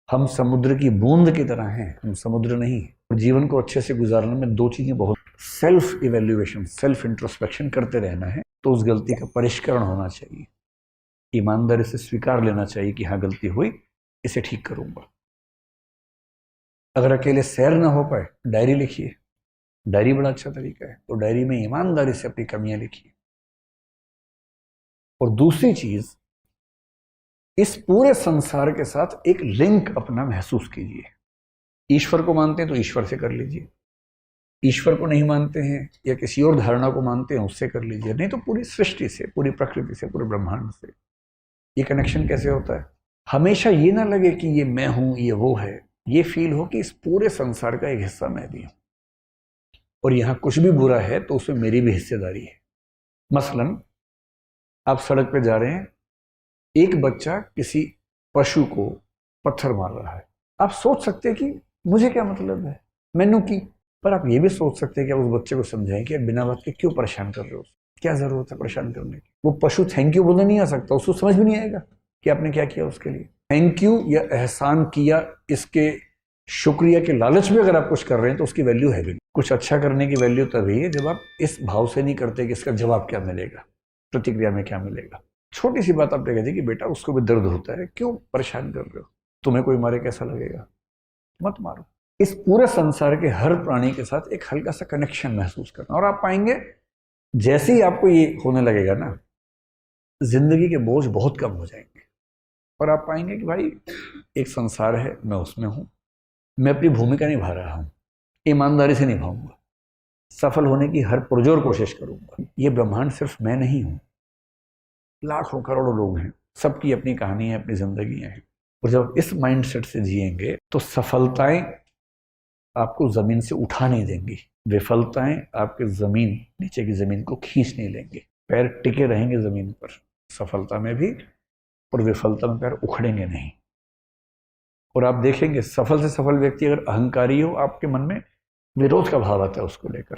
हम समुद्र की बूंद की तरह हैं, हम समुद्र नहीं। और जीवन को अच्छे से गुजारने में दो चीजें बहुत, सेल्फ इवेल्युएशन, सेल्फ इंट्रोस्पेक्शन करते रहना है। तो उस गलती का परिष्करण होना चाहिए, ईमानदारी से स्वीकार लेना चाहिए कि हाँ गलती हुई, इसे ठीक करूंगा। अगर अकेले सैर ना हो पाए, डायरी लिखिए। डायरी बड़ा अच्छा तरीका है। तो डायरी में ईमानदारी से अपनी कमियां लिखिए। और दूसरी चीज, इस पूरे संसार के साथ एक लिंक अपना महसूस कीजिए। ईश्वर को मानते हैं तो ईश्वर से कर लीजिए, ईश्वर को नहीं मानते हैं या किसी और धारणा को मानते हैं उससे कर लीजिए, नहीं तो पूरी सृष्टि से, पूरी प्रकृति से, पूरे ब्रह्मांड से। ये कनेक्शन कैसे होता है? हमेशा ये ना लगे कि ये मैं हूं, ये वो है। ये फील हो कि इस पूरे संसार का एक हिस्सा मैं भी हूं, और यहां कुछ भी बुरा है तो उसमें मेरी भी हिस्सेदारी है। मसलन आप सड़क पे जा रहे हैं, एक बच्चा किसी पशु को पत्थर मार रहा है। आप सोच सकते हैं कि मुझे क्या मतलब है, मैनू की। पर आप ये भी सोच सकते हैं कि आप उस बच्चे को समझाएं कि आप बिना बात के क्यों परेशान कर रहे हो, क्या जरूरत है परेशान करने की। वो पशु थैंक यू बोलने नहीं आ सकता, उसको समझ भी नहीं आएगा कि आपने क्या किया उसके लिए। थैंक यू या एहसान किया, इसके शुक्रिया के लालच में अगर आप कुछ कर रहे हैं तो उसकी वैल्यू है भी नहीं। कुछ अच्छा करने की वैल्यू तभी है जब आप इस भाव से नहीं करते कि इसका जवाब क्या मिलेगा, प्रतिक्रिया में क्या मिलेगा। छोटी सी बात आपने कह दी कि बेटा उसको भी दर्द होता है, क्यों परेशान कर रहे हो, तुम्हें कोई मारे कैसा लगेगा, मत मारो। इस पूरे संसार के हर प्राणी के साथ एक हल्का सा कनेक्शन महसूस करना, और आप पाएंगे जैसे ही आपको ये होने लगेगा ना, जिंदगी के बोझ बहुत कम हो जाएंगे। और आप पाएंगे कि भाई एक संसार है, मैं उसमें हूं, मैं अपनी भूमिका निभा रहा हूं, ईमानदारी से निभाऊंगा, सफल होने की हर पुरजोर कोशिश करूंगा। ये ब्रह्मांड सिर्फ मैं नहीं हूं, लाखों करोड़ों लोग हैं, सबकी अपनी कहानी है, अपनी जिंदगी है। और जब इस माइंडसेट से जिएंगे तो सफलताएं आपको जमीन से उठा नहीं देंगी, विफलताएं आपके जमीन, नीचे की जमीन को खींच नहीं लेंगे। पैर टिके रहेंगे जमीन पर, सफलता में भी और विफलता में पैर उखड़ेंगे नहीं। और आप देखेंगे सफल से सफल व्यक्ति अगर अहंकारी हो, आपके मन में विरोध का भाव आता है उसको लेकर।